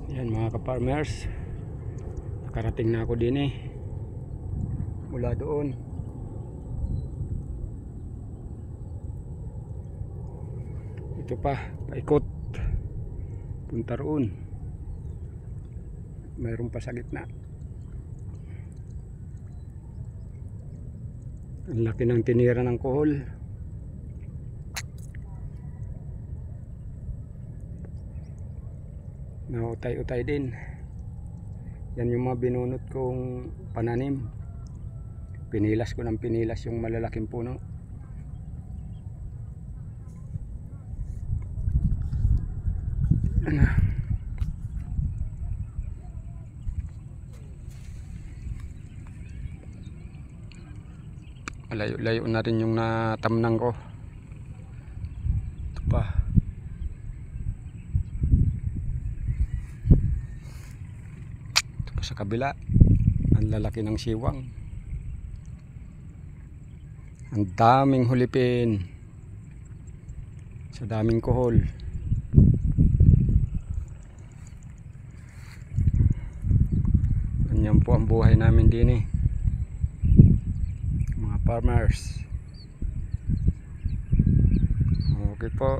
Yan mga ka-farmers, nakarating na ako din mula doon. Ito pa, paikot punta roon. Mayroon pa sa gitna. Ang laki ng tinira ng kuhol. Nautay-utay din. Yan yung mga binunot kong pananim. Pinilas ko ng pinilas yung malalaking puno. Ano? Layo-layo na rin yung natamnang ko. Ito pa. Ito pa sa kabila. Ang lalaki ng siwang. Ang daming hulipin. Sa daming kuhol. Ganyan po ang buhay namin din mga farmers. Okay po.